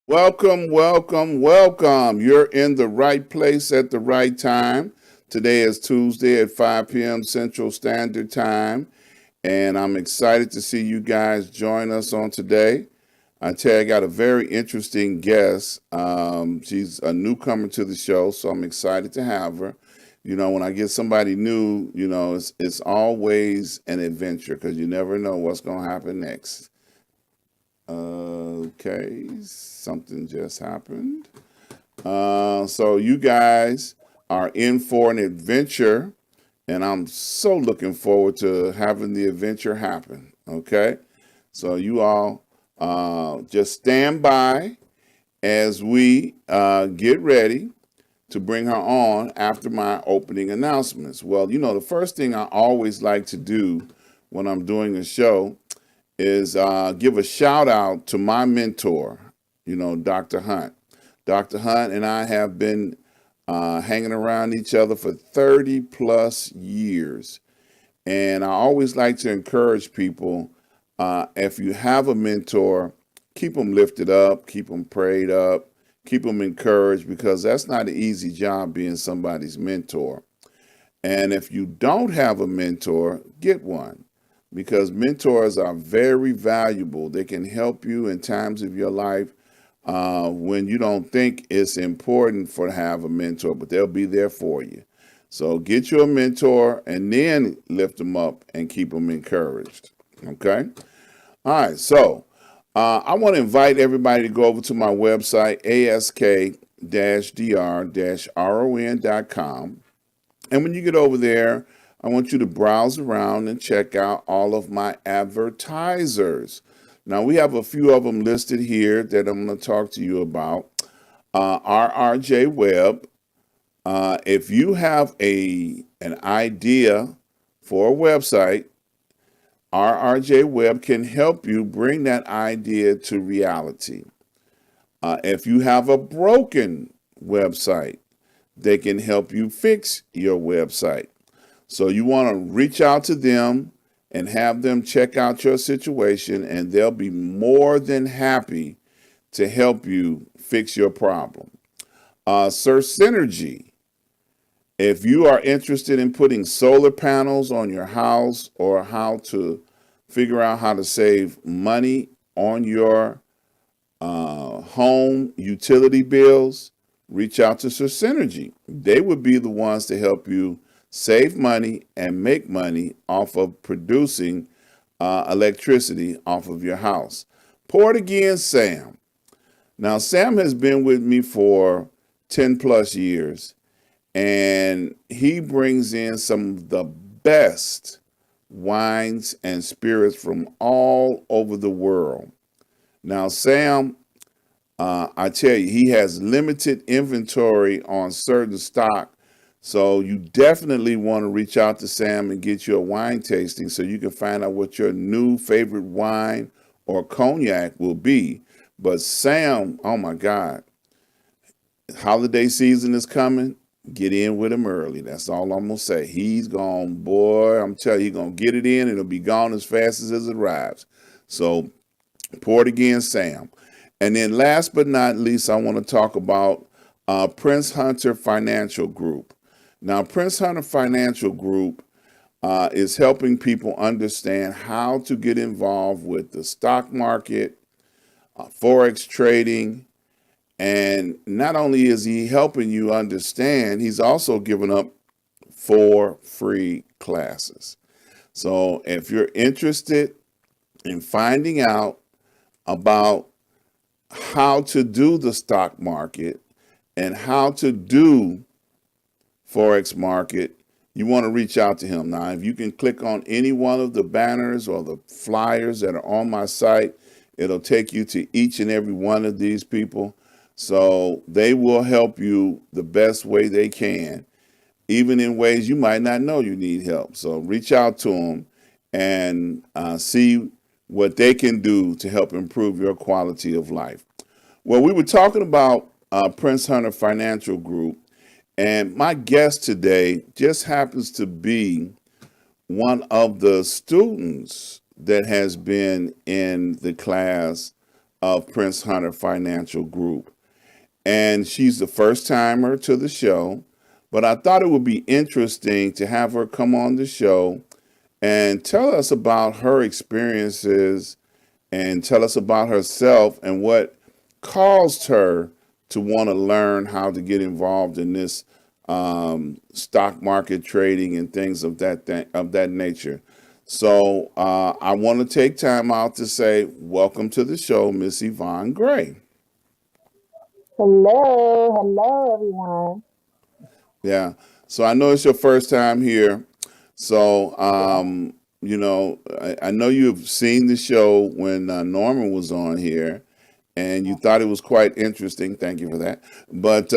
Welcome, welcome, welcome. You're in the right place at the right time. Today is Tuesday at 5 p.m. Central Standard Time, and I'm excited to see you guys join us on today. I tell you, I got a very interesting guest. She's a newcomer to the show, so I'm excited to have her. You know, when I get somebody new, it's always an adventure because you never know what's going to happen next. Okay, something just happened. So you guys are in for an adventure, and I'm so looking forward to having the adventure happen. Okay, so you all just stand by as we get ready to bring her on after my opening announcements. Well, the first thing I always like to do when I'm doing a show is give a shout out to my mentor, Dr. Hunt. Dr. Hunt and I have been hanging around each other for 30 plus years. And I always like to encourage people, if you have a mentor, keep them lifted up, keep them prayed up, keep them encouraged, because that's not an easy job being somebody's mentor. And if you don't have a mentor, get one, because mentors are very valuable. They can help you in times of your life when you don't think it's important to have a mentor, but they'll be there for you. So get you a mentor and then lift them up and keep them encouraged. Okay? All right. So I want to invite everybody to go over to my website, ask-dr-ron.com. And when you get over there, I want you to browse around and check out all of my advertisers. Now, we have a few of them listed here that I'm going to talk to you about. RRJ Web. If you have an idea for a website, RRJ Web can help you bring that idea to reality. If you have a broken website, they can help you fix your website. So you want to reach out to them and have them check out your situation, and they'll be more than happy to help you fix your problem. Sir Synergy. If you are interested in putting solar panels on your house, or how to figure out how to save money on your home utility bills, reach out to Sir Synergy. They would be the ones to help you save money and make money off of producing electricity off of your house. Port Again Sam. Now, Sam has been with me for 10 plus years, and he brings in some of the best wines and spirits from all over the world. Now, Sam, I tell you, he has limited inventory on certain stock. So you definitely want to reach out to Sam and get you a wine tasting so you can find out what your new favorite wine or cognac will be. But Sam, oh my God, holiday season is coming. Get in with him early. That's all I'm going to say. He's gone, boy, I'm telling you, he's going to get it in and it'll be gone as fast as it arrives. So Port Again Sam. And then last but not least, I want to talk about Prince Hunter Financial Group. Now, Prince Hunter Financial Group is helping people understand how to get involved with the stock market, Forex trading, and not only is he helping you understand, he's also giving up 4 free classes. So if you're interested in finding out about how to do the stock market and how to do Forex market, you want to reach out to him. Now, if you can click on any one of the banners or the flyers that are on my site, it'll take you to each and every one of these people. So they will help you the best way they can, even in ways you might not know you need help. So reach out to them and see what they can do to help improve your quality of life. Well, we were talking about Prince Hunter Financial Group, and my guest today just happens to be one of the students that has been in the class of Prince Hunter Financial Group. And she's the first timer to the show, but I thought it would be interesting to have her come on the show and tell us about her experiences and tell us about herself and what caused her to want to learn how to get involved in this stock market trading and things of that nature. So I want to take time out to say welcome to the show, Miss Yvonne Gray. Hello, everyone. Yeah. So I know it's your first time here. So Yeah. I know you've seen the show when Norman was on here, and you thought it was quite interesting. Thank you for that. But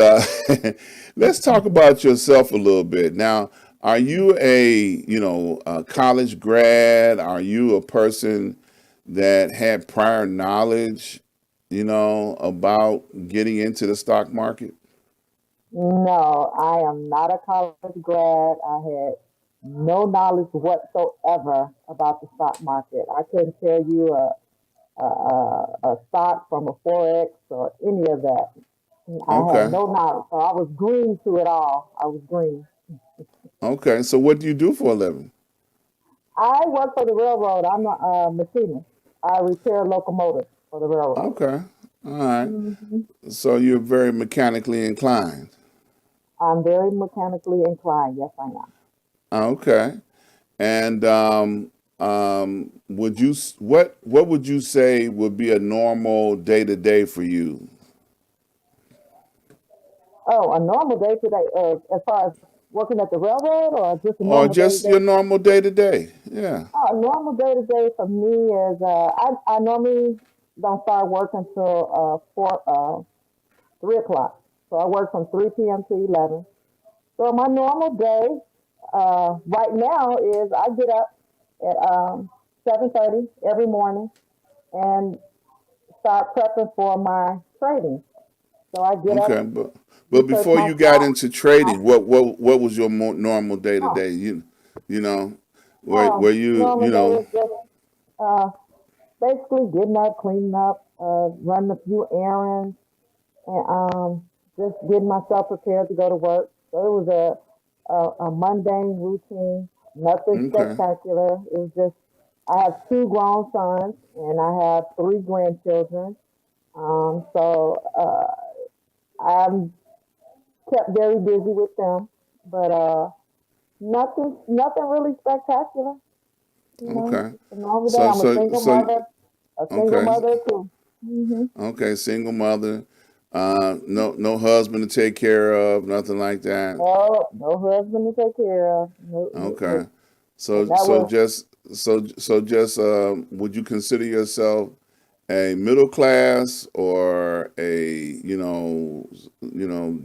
let's talk about yourself a little bit. Now, are you a college grad? Are you a person that had prior knowledge, about getting into the stock market? No, I am not a college grad. I had no knowledge whatsoever about the stock market. I couldn't tell you a stock from a forex or any of that. I had Okay. no knowledge, so I was green to it all. I was green. Okay. So what do you do for a living? I work for the railroad. I'm a machinist. I repair locomotives for the railroad. Okay. All right. hmm So you're very mechanically inclined. I'm very mechanically inclined. Yes, I am. Okay. And what would you say would be a normal day to day for you, Oh, a normal day today, as far as working at the railroad, or just a or normal day just today? your normal day to day? Yeah. Oh, a normal day today for me is I normally don't start work until 3 o'clock. So I work from 3 p.m. to 11. So my normal day right now is I get up at 7:30 every morning and start prepping for my trading. So I get Okay. up, But research before my you got stock. into My, trading, what was your normal day to oh, day? You know, where normal day is just uh, basically getting up, cleaning up, running a few errands, and just getting myself prepared to go to work. So it was a mundane routine, nothing okay. spectacular. It was just I have two grown sons and I have three grandchildren. So I'm kept very busy with them, but nothing really spectacular. You know, Okay. a normal day. So I'm so so a single okay. mother too. Okay, single mother, no husband to take care of, nothing like that. No husband to take care of. No, no, Okay, no. And that was just would you consider yourself a middle class or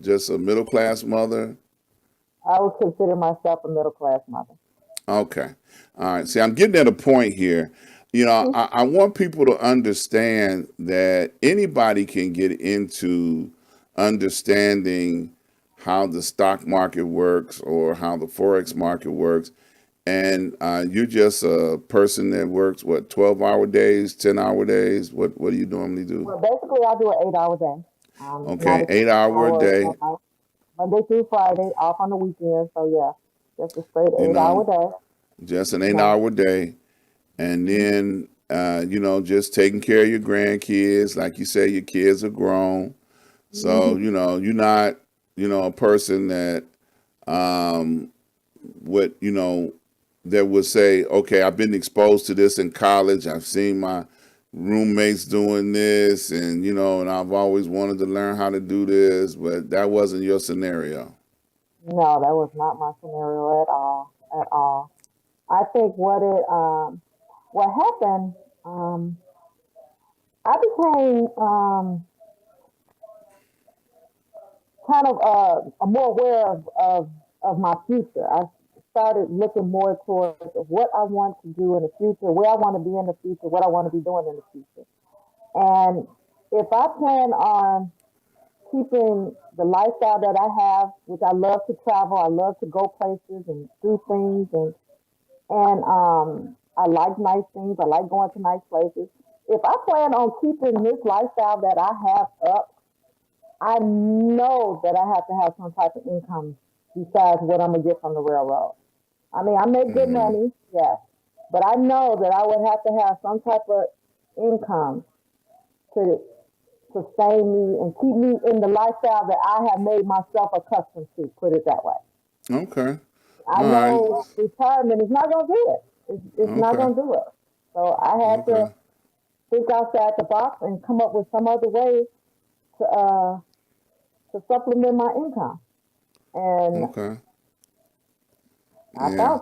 just a middle class mother? I would consider myself a middle class mother. Okay. All right. See, I'm getting at a point here. I want people to understand that anybody can get into understanding how the stock market works or how the forex market works. And you're just a person that works, what, 12-hour days, 10-hour days? What do you normally do? Well, basically, I do an 8 hour day. Not Okay, a 8 hour a 6 hour. day, Monday through Friday, off on the weekend. So yeah, just a straight you 8 hour know, day. just an eight No. hour day. And Mhm. then just taking care of your grandkids. Like you say, your kids are grown, so Mhm. you're not a person that um would that would say, okay, I've been exposed to this in college, I've seen my roommates doing this, and and I've always wanted to learn how to do this, but that wasn't your scenario. No, that was not my scenario at all. At all. I think what happened, um, I became kind of more aware of my future. started looking more towards what I want to do in the future, where I want to be in the future, what I want to be doing in the future. And if I plan on keeping the lifestyle that I have, which I love to travel, I love to go places and do things, and I like nice things. I like going to nice places. If I plan on keeping this lifestyle that I have up, I know that I have to have some type of income besides what I'm gonna get from the railroad. I mean, I make good Mm-hmm. money, yes, but I know that I would have to have some type of income to sustain me and keep me in the lifestyle that I have made myself accustomed to. Put it that way. Okay. I All right. know retirement is not gonna do it. It's not Okay. gonna do it. So I had to Okay. think outside the box and come up with some other way to uh, to supplement my income. And Okay. I Yeah. found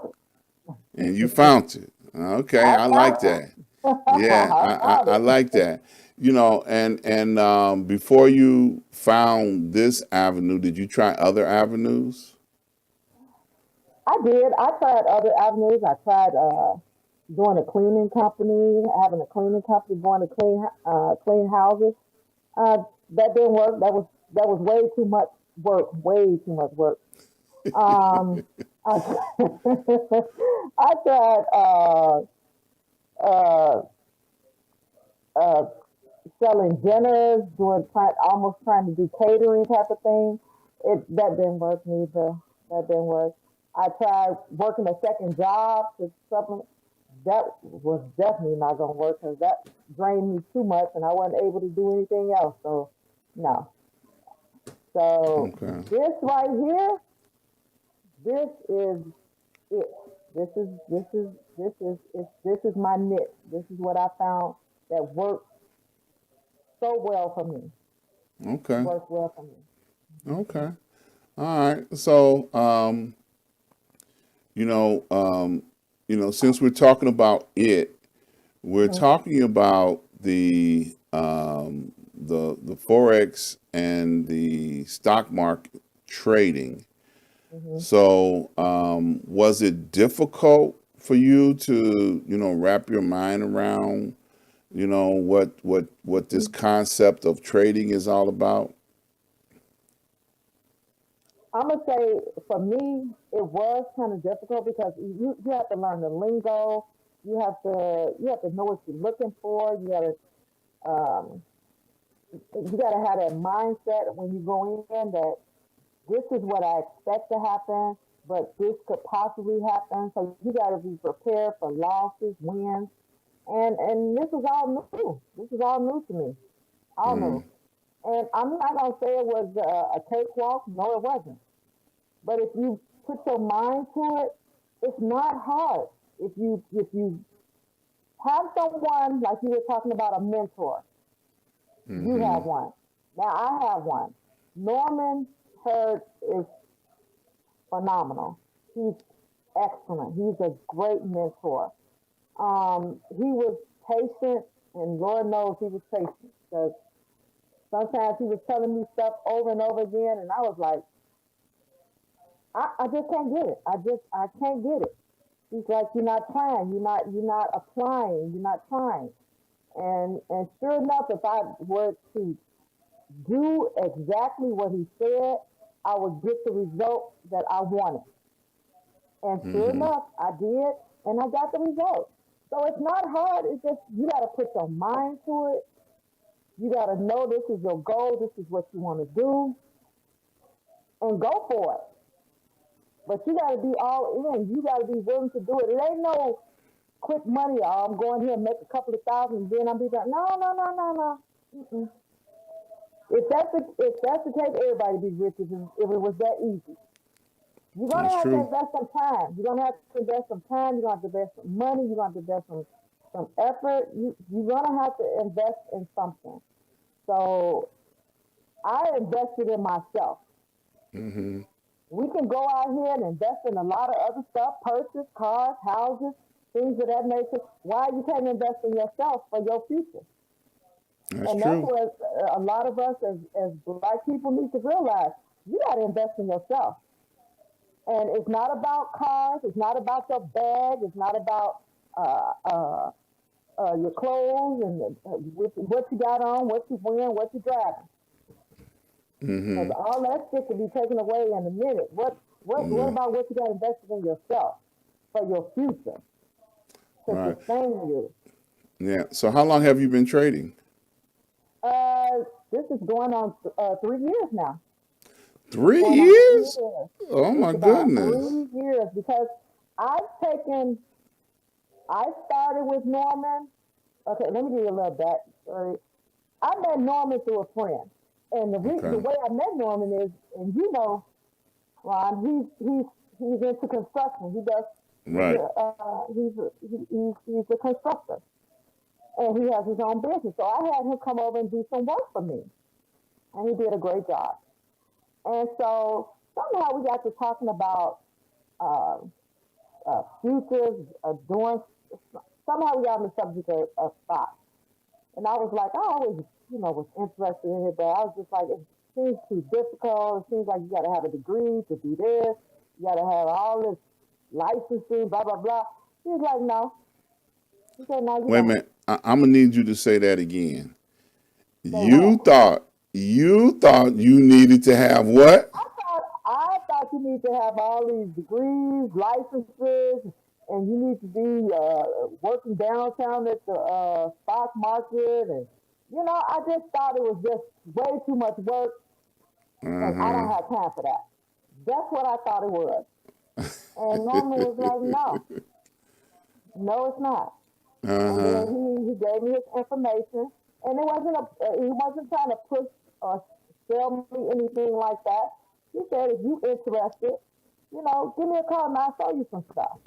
And you it. found it. Okay. I I like found that. it. Yeah. I found I it. like that. And before you found this avenue, did you try other avenues? I did. I tried other avenues. I tried doing a cleaning company, having a cleaning company, going to clean houses. Uh, that didn't work. That was way too much work. Way too much work. Um, I, I tried uh, uh, selling dinners, almost trying to do catering type of thing. That didn't work neither. That didn't work. I tried working a second job to supplement. That was definitely not going to work because that drained me too much, and I wasn't able to do anything else. So no. So Okay. this right here, this is it. This is my niche. This is what I found that works so well for me. Okay. Works well for me. Okay. All right. So, you know, um, since we're talking about it, we're Mm-hmm. talking about the forex and the stock market trading. Mm-hmm. So, was it difficult for you to, wrap your mind around, what this concept of trading is all about? I'm gonna say for me, it was kind of difficult because you have to learn the lingo. You have to know what you're looking for. Um, you gotta have that mindset when you go in that this is what I expect to happen, but this could possibly happen. So you gotta be prepared for losses, wins, and this is all new. This is all new to me. All Mm, new. And I'm not gonna say it was a cakewalk. No, it wasn't. But if you put your mind to it, it's not hard. If you have someone like you were talking about a mentor, you mm-hmm, have one. Now I have one. Norman Hurd is phenomenal. He's excellent. He's a great mentor. He was patient, and Lord knows he was patient because sometimes he was telling me stuff over and over again, and I was like, I just can't get it. I can't get it. He's like, you're not trying. You're not applying. You're not trying. And sure enough, if I were to do exactly what he said, I would get the result that I wanted. And sure mm-hmm, enough, I did, and I got the result. So it's not hard. It's just you got to put your mind to it. You got to know this is your goal. This is what you want to do, and go for it. But you got to be all in. You got to be willing to do it. It ain't no quick money. Oh, I'm going here and make a couple of thousand, and then I'm be done. No, no, no, no, no. Mm-mm. If that's the case, everybody be rich if it was that easy. You're gonna that's have to true. invest some time. You're gonna have to invest some time. You're gonna have to invest some money. You're gonna have to invest some effort. You're gonna have to invest in something. So I invested in myself. Mm-hmm, We can go out here and invest in a lot of other stuff, purses, cars, houses, things of that nature. Why you can't invest in yourself for your future? that's And that's true. what a lot of us as black people need to realize. You got to invest in yourself. And it's not about cars. It's not about your bag. It's not about uh, uh, your clothes and what you got on, what you wearing, what you driving. Because Mm-hmm. all that shit can be taken away in a minute. What Yeah. about what you got invested in yourself for your future to Right. sustain you? Yeah. So how long have you been trading? Uh, this is going on 3 years now. It's Three going on years? 3 years. Oh It's my about goodness. 3 years because I've taken. I started with Norman. Okay, let me give you a little backstory. I met Norman through a friend, and the Okay. way I met Norman is, and you know, Ron, he's into construction. He does. Right. He's a constructor, and he has his own business. So I had him come over and do some work for me, and he did a great job. And so somehow we got to talking about uh, futures, doing. Somehow we got on the subject of stocks, and I was like, I always, was interested in it, but I was just like, it seems too difficult. It seems like you got to have a degree to do this. You got to have all this licensing, blah blah blah. He was like, no. He said, no, you Wait a don't. minute. I'm gonna need you to say that again. Say what? You thought you needed to have what? I thought you need to have all these degrees, licenses, and you need to be working downtown at the stock market, and I just thought it was just way too much work, and I Uh-huh. don't have time for that. That's what I thought it was. And Norman was like, no, no, it's not. And then Uh-huh. he gave me his information, and he wasn't trying to push or sell me anything like that. He said, if you interested, give me a call and I'll show you some stuff.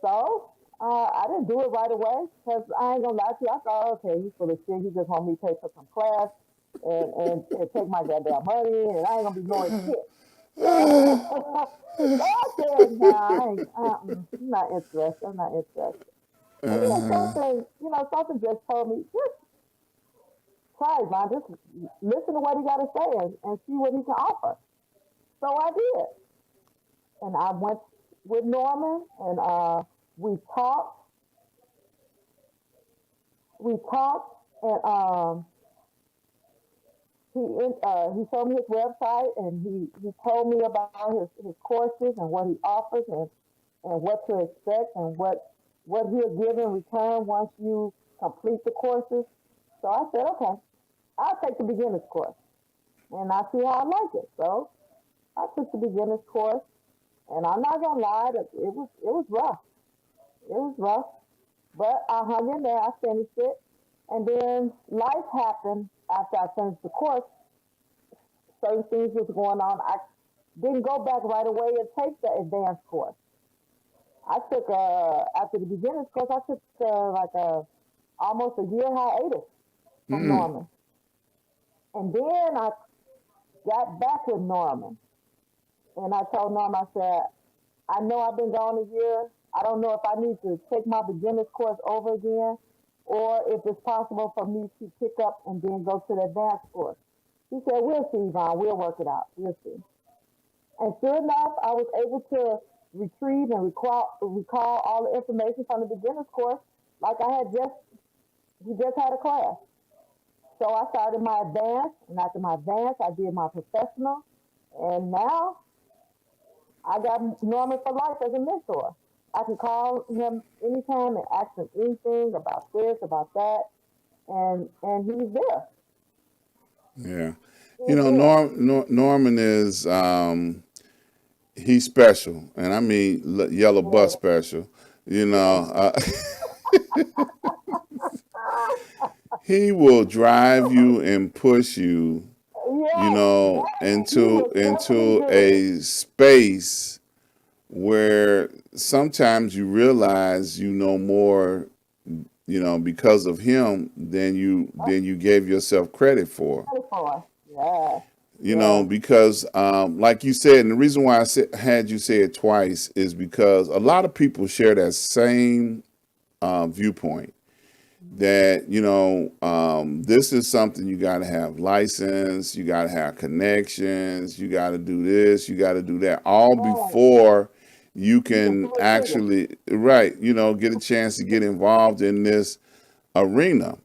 So I didn't do it right away because I ain't gonna lie to you. I thought, okay, he's full of shit. He just want me to pay for some class and take my goddamn money, and I ain't gonna be knowing shit. So I said, nah, I'm not interested. I'm not interested. And then something just told me, just try it, man. Just listen to what he got to say and see what he can offer. So I did. And I went with Norman and we talked. We talked and he showed me his website and he told me about his courses and what he offers and what to expect and what he'll give in return once you complete the courses. So I said, okay, I'll take the beginner's course and I see how I like it. So I took the beginner's course and I'm not gonna lie, it was rough. It was rough, but I hung in there. I finished it, and then life happened after I finished the course. Certain things was going on. I didn't go back right away and take the advanced course. I took after the beginner's course, I took like a almost a year hiatus from Mm. Norman, and then I got back with Norman, and I told Norman, I said, I know I've been gone a year. I don't know if I need to take my beginner's course over again, or if it's possible for me to pick up and then go to the advanced course. He said, we'll see, Yvonne. We'll work it out. We'll see. And sure enough, I was able to retrieve and recall all the information from the beginner's course like he just had a class. So I started my advanced, and after my advanced, I did my professional, and now I got Norman for life as a mentor. I can call him anytime and ask him anything about this, about that, and he's there. Yeah. He's there. Norman is he's special, and I mean yellow bus Yeah, special. You yeah. know, he will drive you and push you, Yes, that he will definitely into do. a space where sometimes you realize you know more, because of him than you gave yourself credit for. Pray for us. Yeah, yeah. Because like you said, and the reason why had you say it twice is because a lot of people share that same viewpoint. that, this is something you got to have license, you got to have connections, you got to do this, you got to do that, all Right. before you You can can pull a trigger. actually, right, get a chance to get involved in this arena.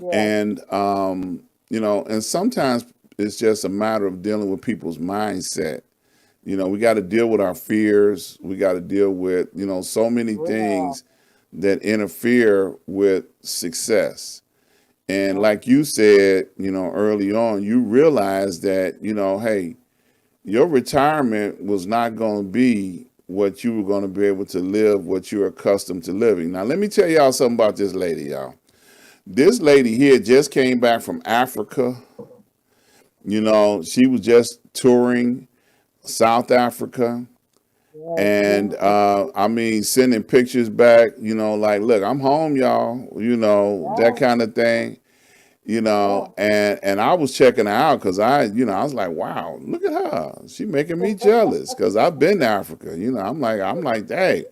Yes. And, and sometimes it's just a matter of dealing with people's mindset. We got to deal with our fears. We got to deal with, so many Real. things that interfere with success. And Yep. like you said, early on, you realize that, hey, your retirement was not going to be what you were going to be able to live, what you're accustomed to living. Now, let me tell y'all something about this lady, y'all. This lady here just came back from Africa. She was just touring South Africa. Yes. And Beautiful. I mean, sending pictures back, like, look, I'm home, y'all, that Yeah. kind of thing, Yeah. and I was checking her out because I was like, wow, look at her. She making me jealous because I've been to Africa, I'm like, dang,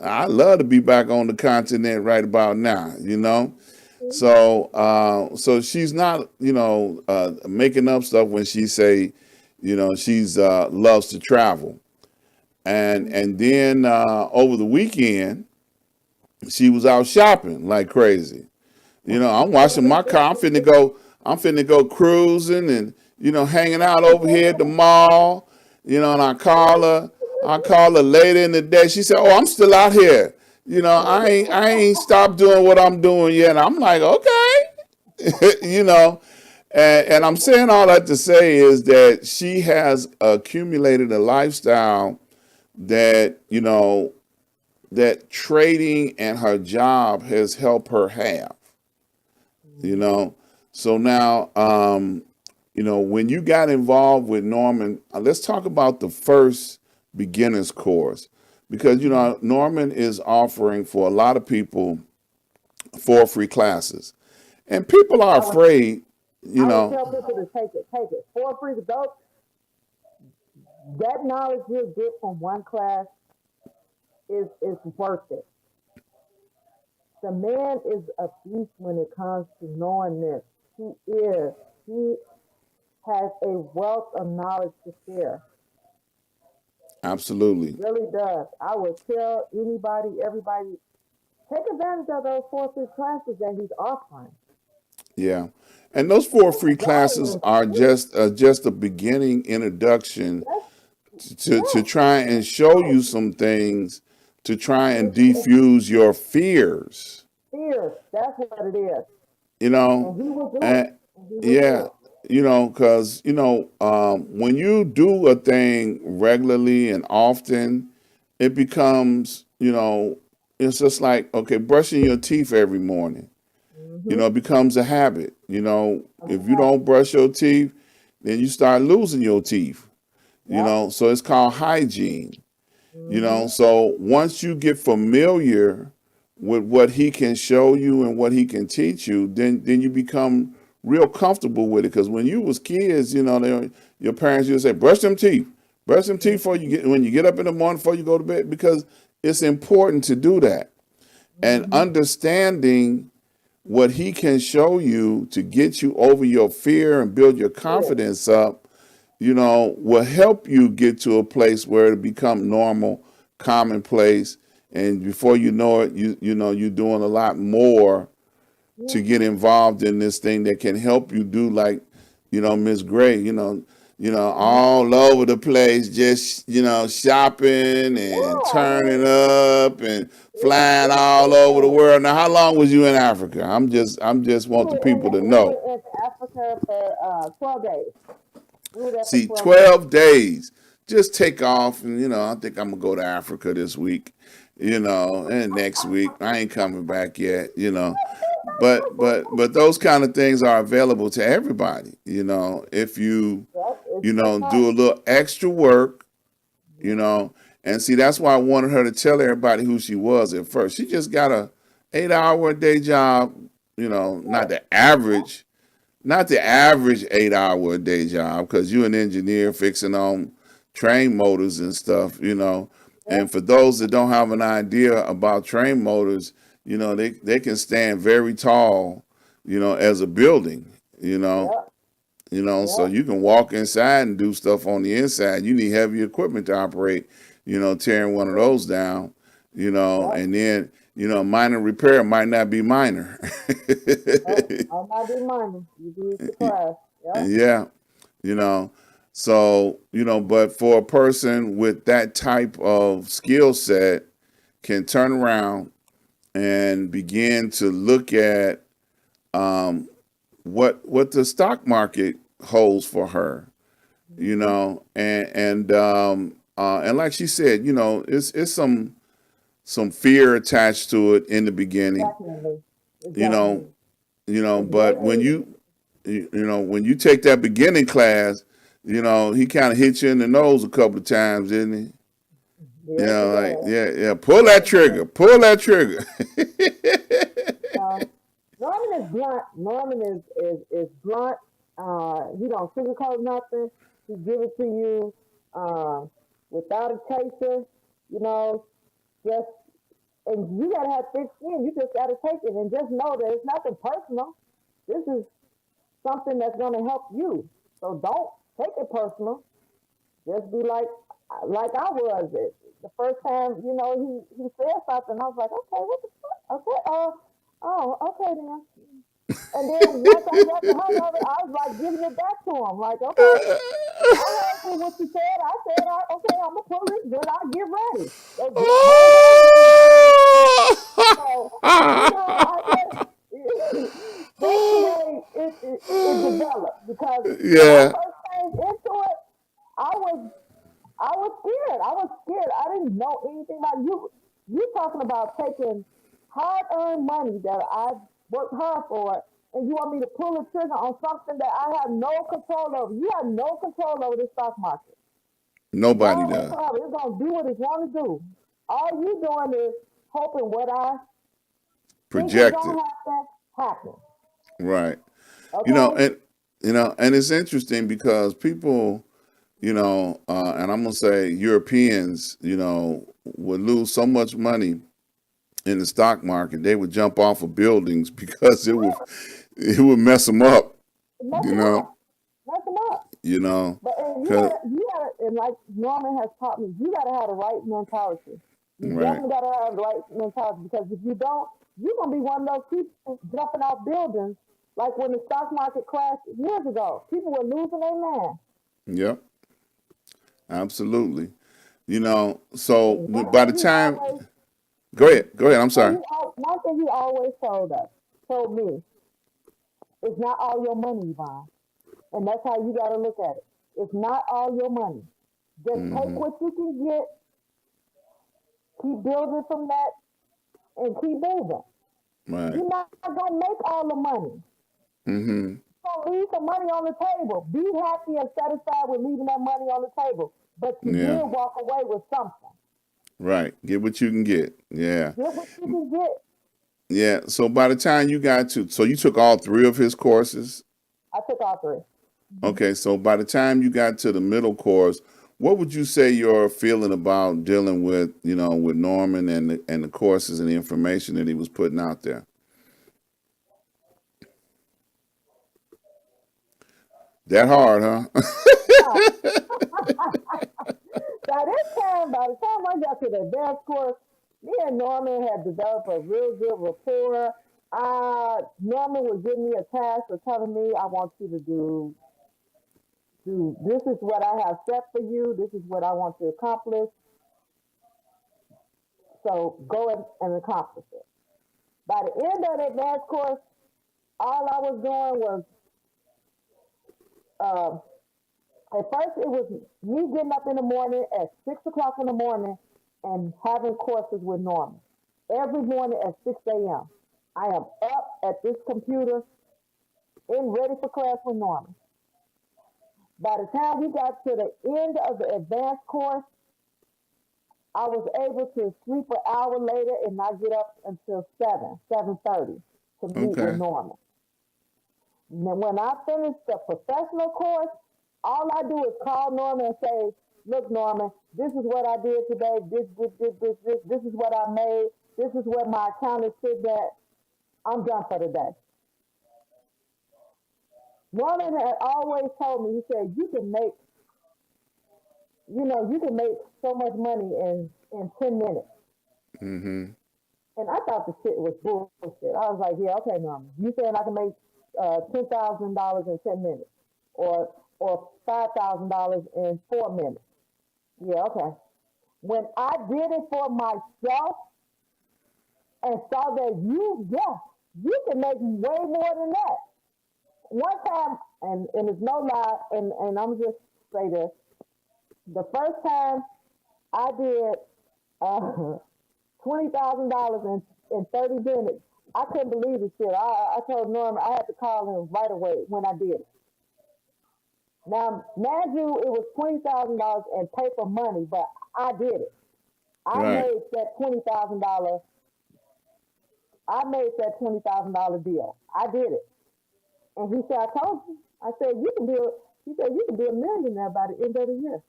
I love to be back on the continent right about now. So she's not, making up stuff when she say, she's loves to travel. And then over the weekend, she was out shopping like crazy. I'm washing my car. I'm finna go cruising and hanging out over here at the mall. And I call her later in the day. She said, "Oh, I'm still out here. I ain't stopped doing what I'm doing yet." I'm like, okay, you know. And I'm saying all that to say is that she has accumulated a lifestyle that that trading and her job has helped her have. you Mhm. know so now, when you got involved with Norman, let's talk about the first beginners course, because Mhm. Norman is offering for a lot of people 4 free classes, and people are I would afraid. you I would know tell people to take it. Take it. For free. Those that knowledge you get from one class is worth it. The man is a beast when it comes to knowing this. He is. He has a wealth of knowledge to share. Absolutely. Really does. I would tell anybody, everybody, take advantage of those 4 free classes that he's offering. Yeah. And those 4 free classes Volume. are just a beginning introduction That's to yeah. try and show you some things, to try and It's defuse your fears, fierce. That's what it is. you know, And he will do it. and And he will do yeah, it. because, when you do a thing regularly and often, it becomes, it's just like, okay, brushing your teeth every morning, Mm-hmm. it becomes a habit. If you Okay. don't brush your teeth, then you start losing your teeth, Yep. so it's called hygiene. Mm-hmm. So once you get familiar with what he can show you and what he can teach you, then you become real comfortable with it. Because when you was kids, your parents used to say, brush them teeth before you get when you get up in the morning before you go to bed, because it's important to do that. And Mm-hmm. understanding what he can show you to get you over your fear and build your Here. confidence up, will help you get to a place where it become normal, commonplace, and before you know it, you're doing a lot more to get Mm-hmm. involved in this thing that can help you do, like, Miss Gray, Mm-hmm. all over the place, just shopping and Yeah. turning up and flying It's all over the different. world. Now, how long was you in Africa? I'm just We want the were in people to we know. were in Africa for 12 days. We were there for See, 12 days. 12 days. Just take off, and I think I'm gonna go to Africa this week, and next week. I ain't coming back yet. But those kind of things are available to everybody, if you Yep, it's just do hot. a little extra work, you Mhm. know. And see, that's why I wanted her to tell everybody who she was at first. She just got a 8 hour a day job, Yeah. not the average 8 hour a day job, because you're an engineer fixing on train motors and stuff. Yep. And for those that don't have an idea about train motors, they can stand very tall, as a building, Yep. so Yep. you can walk inside and do stuff on the inside. You need heavy equipment to operate, tearing one of those down, Yep. and then, minor repair might not be minor. Yep. I might be money. You'd be surprised. Yep. Yeah, you know. So, but for a person with that type of skill set can turn around and begin to look at um, what the stock market holds for her, Mm-hmm. and like she said, it's some fear attached to it in the beginning, Definitely. you know, Definitely. It's but very when easy. when you take that beginning class, he kind of hit you in the nose a couple of times, didn't he? Yes, it Like, does. yeah, pull that Yes, it does. trigger, pull that trigger. Um, Norman is blunt. Norman is blunt. He don't sugarcoat nothing. He give it to you uh, without a chaser. You know, just and you gotta have thick skin. You just gotta take it and just know that it's nothing personal. This is something that's gonna help you. So don't take it personal. Just be like I was. The first time, he said something, I was like, okay, what the fuck? Okay, oh, okay then. And then once I got the hang of it, I was like giving it back to him. Like, okay, I heard what you said. I said, okay, I'm gonna pull it. Then I'll get ready. So just hold on. So, I guess that's the way it developed. Because when I Yeah, first came into it, I was I was scared. I was scared. I didn't know anything about you. You talking about taking hard earned money that I worked hard for, and you want me to pull the trigger on something that I have no control over. You have no control over the stock market. nobody God does. whatsoever, it's gonna do what it's gonna do. All you doing is hoping what I think is Projected, gonna happen. right? You know, Okay? and and it's interesting because people, and I'm gonna say Europeans, would lose so much money in the stock market, they would jump off of buildings because it would mess them up, Mess you them know, up. Mess them up. you know, But and cause you gotta, and like Norman has taught me, you gotta have the right mentality. You right, definitely gotta have the right mentality because if you don't, you're gonna be one of those people jumping out buildings like when the stock market crashed years ago. People were losing their mind. yep, absolutely, So And one by the thing he time, always, go ahead. I'm sorry. one thing he always told me, it's not all your money, Yvonne, and that's how you gotta look at it. It's not all your money. Just take Hmm. what you can get, keep building from that, and keep moving. Right. You're not gonna make all the money. Hmm. So leave some money on the table. Be happy and satisfied with leaving that money on the table. But you Yeah. did walk away with something. Right. Get what you can get. Yeah. Get what you can get. Yeah. So by the time you got to, so you took all three of his courses. I took all 3. Mm-hmm. Okay. So by the time you got to the middle course, what would you say your feeling about dealing with, with Norman and the courses and the information that he was putting out there? That hard, Now, huh? by the time I got to the advanced course, me and Norman had developed a real good rapport. Norman would give me a task of telling me, I want you to do this is what I have set for you. This is what I want to accomplish. So go and accomplish it. By the end of the advanced course, all I was doing was, uh, at first it was me getting up in the morning at 6 o'clock in the morning and having courses with Norman. Every morning at 6 a.m. I am up at this computer and ready for class with Norman. By the time we got to the end of the advanced course, I was able to sleep an hour later and not get up until 7:30 to meet with Okay. Norman. Now, when I finish the professional course, all I do is call Norman and say, look, Norman, this is what I did today. This is what I made. This is where my account is sit at. I'm done for the day. Norman had always told me, he said, you can make so much money in 10 minutes. Mm-hmm. And I thought the shit was bullshit. I was like, yeah, okay, Norman. You saying I can make $10,000 in 10 minutes, or $5,000 in 4 minutes? Yeah, okay. When I did it for myself and saw that you can make way more than that. One time, and it's no lie, and I'm just say this: the first time I did uh, $20,000 in 30 minutes. I couldn't believe the shit. I told Norm I had to call him right away when I did it. Now, mind you, it was $20,000 in paper money, but I did it. I Right. made that $20,000. I made that $20,000 deal. I did it, and he said, "I told you." I said, "You can be." He said, "You can be a millionaire by the end of the year."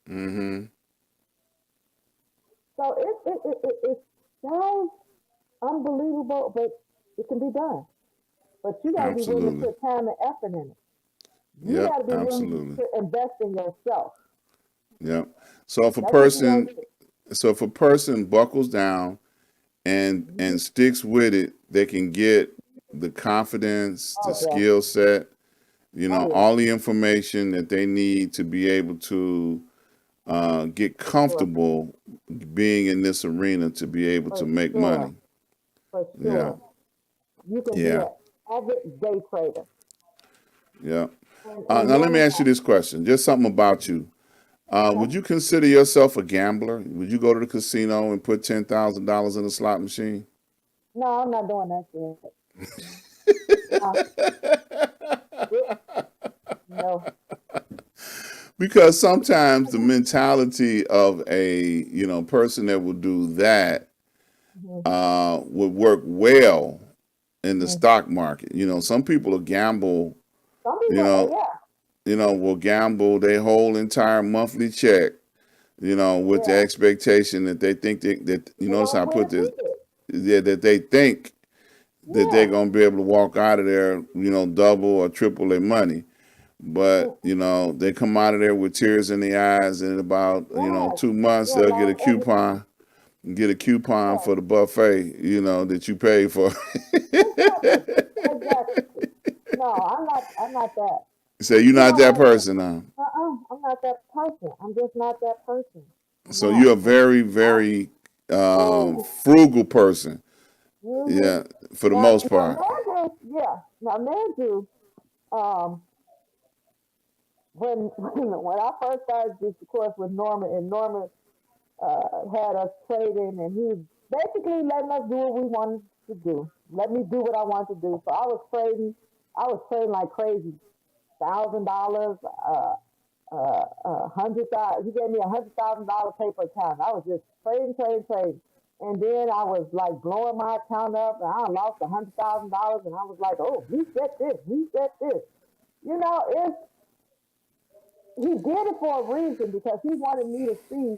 Mm-hmm. So it sounds unbelievable, but it can be done. But you got to be willing to Absolutely. put time and effort in it. You Yep. got to be willing Absolutely. to invest in yourself. Yep. So if a That's what you got person, to do. so if a person buckles down and sticks with it, they can get the confidence, the Oh yeah, skill set, oh yeah, all the information that they need to be able to get for comfortable being in this arena to be able to for make sure, money. for Yeah. sure. You can be Yeah. an avid day trader. Yeah. And Now let me Norman, ask you this question. Just something about you. okay. Would you consider yourself a gambler? Would you go to the casino and put $10,000 in a slot machine? No, I'm not doing that shit. No, it, no. Because sometimes the mentality of a person that will do that Mm-hmm, would work well in the mm-hmm. stock market. Some people will gamble. Some You people, know, yeah, will gamble their whole entire monthly check. With the yeah. expectation that they think that They're notice gonna how I win a put this, ticket. yeah, that they think that they're Yeah. gonna be able to walk out of there, double or triple their money. But Mm, they come out of there with tears in the eyes, and in about yes. 2 months Yeah, they'll get a lost everything. coupon Yeah. for the buffet, that you paid for. Exactly. Exactly. No, I'm not that. So you're You not know that what? person now. I'm not that person. I'm just not that person. I'm So not. you're a very, very Oh, frugal person. mm-hmm. Yeah, for the Now, most now, part. Andrew, yeah. Now, Andrew, um, when I first started this course with Norman, and Norman had us trading, and he was basically letting us do what we wanted to do. Let me do what I wanted to do. So I was trading. I was trading like crazy. $1,000, 100,000. He gave me $100,000 paper account. I was just trading, trading, trading. And then I was like blowing my account up, and I lost $100,000. And I was like, "Oh, reset this, reset this." It's he did it for a reason because he wanted me to see.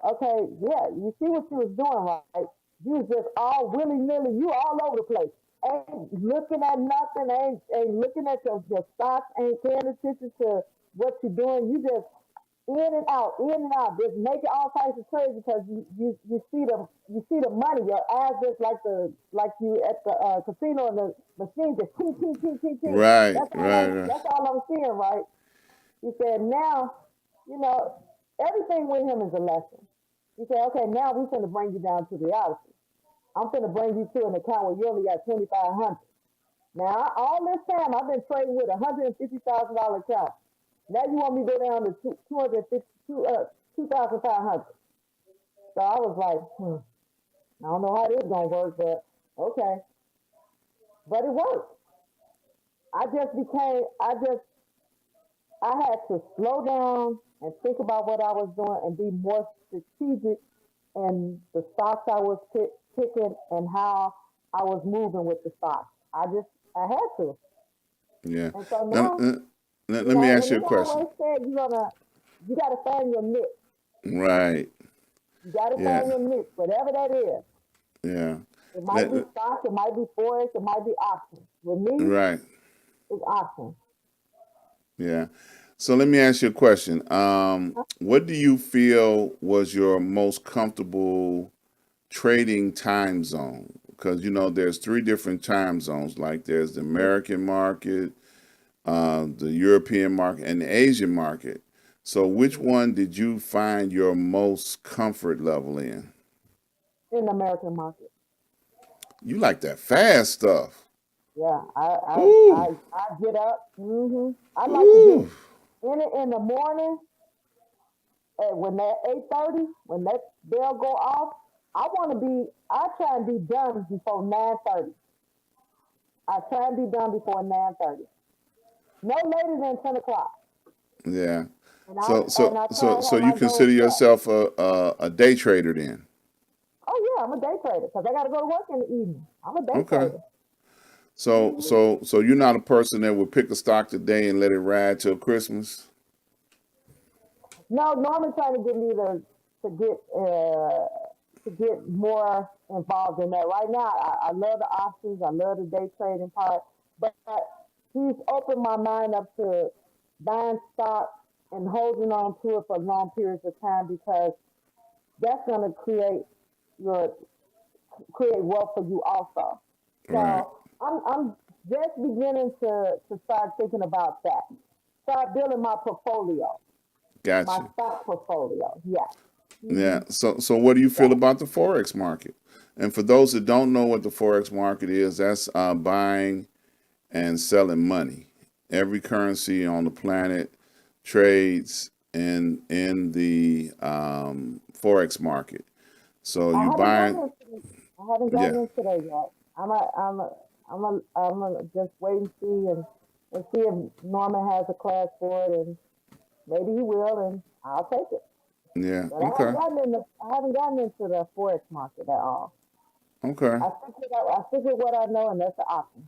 Okay, yeah, you see what you was doing, right? You was just all willy nilly. You all over the place. Ain't looking at nothing. Ain't looking at your stocks. Ain't paying attention to what you're doing. You just in and out, just making all types of trades because you see the money. Your eyes just like you at the casino and the machine just ting ting ting ting ting. Right, That's all right, I'm right. that's all I'm seeing, right? He said now, you know, everything with him is a lesson. He said, okay, now we're gonna bring you down to reality. I'm gonna bring you to an account where you only got 2,500. Now all this time I've been trading with $150,000 account. Now you want me to go down to 2,500. So I was like, I don't know how this is gonna work, but okay. But it worked. I had to slow down and think about what I was doing and be more strategic in the stocks I was picking and how I was moving with the stocks. I had to. Yeah. And so Now, now, let me and ask you a he question. always said you gotta find your niche. Right. You got to Yeah. find your niche, whatever that is. Yeah. It might be Let- stocks, it might be forex, it might be options. With me, right. it's options. Yeah. So let me ask you a question. What do you feel was your most comfortable trading time zone? Because there's three different time zones. Like there's the American market, the European market, and the Asian market. So which one did you find your most comfort level in? In the American market. You like that fast stuff. Yeah, Ooh, I get up. I like to ooh. get in it in the morning. When that 8:30, when that bell go off, I try and be done before 9:30. I try and be done before 9:30. No later than 10 o'clock. Yeah. And I So and so I try so and so have you my consider goals set. yourself a day trader then? Oh yeah, I'm a day trader because I got to go to work in the evening. I'm a day Okay. trader. So hmm so so you're not a person that would pick a stock today and let it ride till Christmas? No, Norman trying to get me to get uh, to get more involved in that. Right now, I love the options. I love the day trading part, but he's opened my mind up to buying stock and holding on to it for long periods of time because that's going to your create wealth for you also. Right. So I'm just beginning to start thinking about that. Start building my portfolio, my Gotcha. stock portfolio. Yes. Yeah. hmm So what do you feel Yeah. about the forex market? And for those that don't know what the forex market is, that's buying and selling money. Every currency on the planet trades in the forex market. So I you haven't buy, gotten into I haven't yeah, gotten into that yet. I'm gonna just wait and see and see if Norman has a class for it and maybe he will and I'll take it. yeah, But okay, I haven't gotten into the forex market at all. okay. I stick with what I know and that's the option.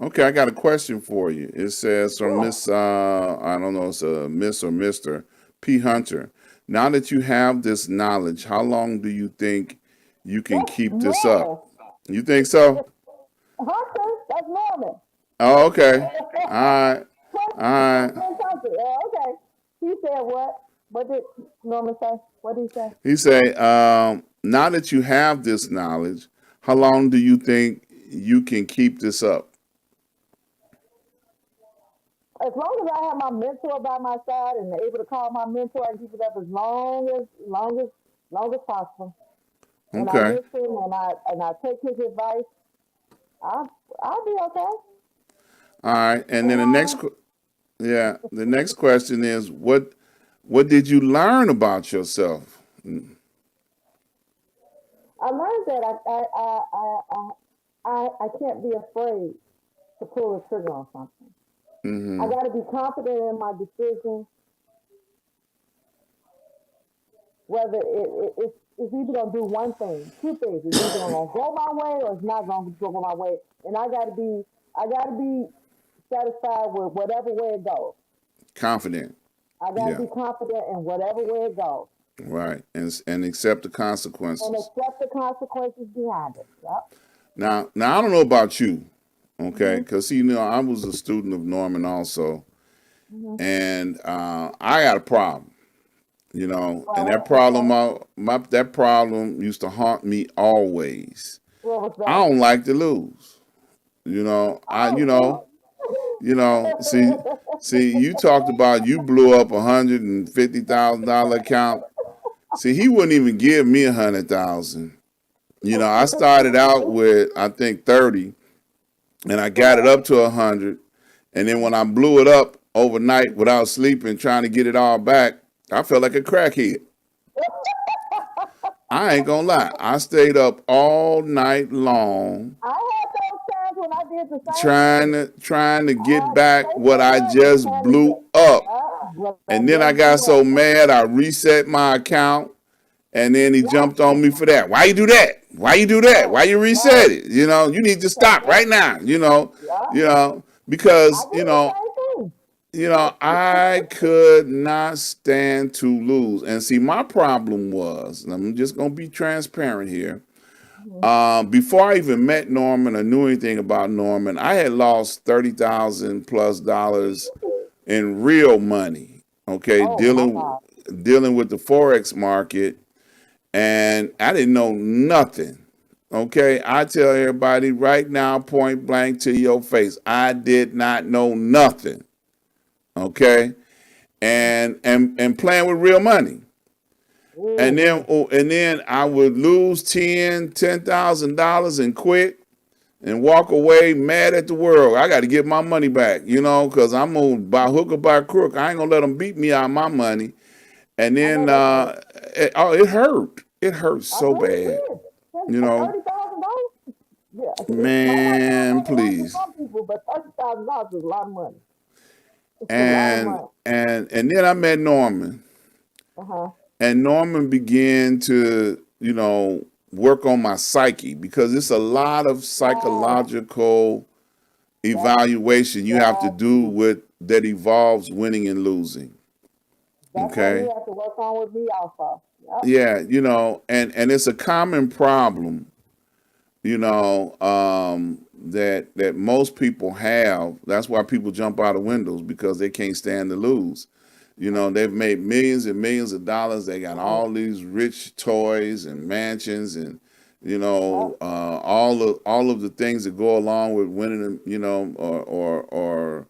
Okay, I got a question for you. It says from Sure. Miss, I don't know, it's a Miss or Mister P. Hunter. Now that you have this knowledge, how long do you think you can That's keep this up? Norman. You think so? Hunter, that's Norman. Oh, okay. All right. All right. Prince Hunter. Okay. He said what? What did Norman say? What did he say? He say, now that you have this knowledge, how long do you think you can keep this up? As long as I have my mentor by my side and able to call my mentor and keep it up as long as possible. And I Okay. listen and I take his advice, I'll I'll be okay. All right. And then And the next question is, what did you learn about yourself? I learned that I can't be afraid to pull the trigger on something. I Mm-hmm. got to be confident in my decision, whether it's either gonna do one thing, two things. It's either gonna go my way or it's not gonna go my way. And I gotta be satisfied with whatever way it goes. Confident. I gotta Yeah. be confident in whatever way it goes Right. And accept the and consequences. accept the consequences behind it. Yep. Now I don't know about you, okay? Mhm. Because I was a student of Norman also, Mhm. and I got a problem. And Right. Okay. that problem used to haunt me always. What was I that? don't like to lose. I Oh, see, you talked about you blew up $150,000 account. See, he wouldn't even give me 100,000. I started out with I think 30, and I got it up to 100, and then when I blew it up overnight without sleeping, trying to get it all back, I felt like a crackhead. I ain't gonna lie. I stayed up all night long I had those times when I did the same trying thing. to trying to get back Take what your I money, just trying to blew get. up. But I And then I just got blew so up. mad I reset my account, and then he Yeah. jumped on me for that. Why you do that? Why you do that? Why Right. you Right. reset it? You need to Because stop right now. yeah, Because I did the same thing. I could not stand to lose. And see, my problem was, and I'm just going to be transparent here. Mhm. Before I even met Norman or knew anything about Norman, I had lost 30,000 plus dollars in real money. Okay, Oh my dealing with the forex market, and I didn't know nothing. Okay, I tell everybody right now, point blank to your face, I did not know nothing. Okay, and playing with real money. And then God. I would lose $10,000 and quit and walk away mad at the world. I got to get my money back, because I'm gonna by hook or by crook. I ain't gonna let them beat me out of my money. And I know then that's right. it hurt. It hurt I so bet it bad. did. You know, $30,000. Yeah, it might not sound man, like a lot to please. some people, but $30,000 is a lot of money. It's a lot of And money. and then I met Norman, Uh huh. and Norman began to work on my psyche because it's a lot of Yeah, psychological that's evaluation you have to do exactly. with that involves winning and losing. That's what he Okay. has to work on with me also. Yep. Yeah, and it's a common problem, that most people have. That's why people jump out of windows because they can't stand to lose. They've made millions and millions of dollars. They got Right. all these rich toys and mansions and Yep. all of the things that go along with winning, or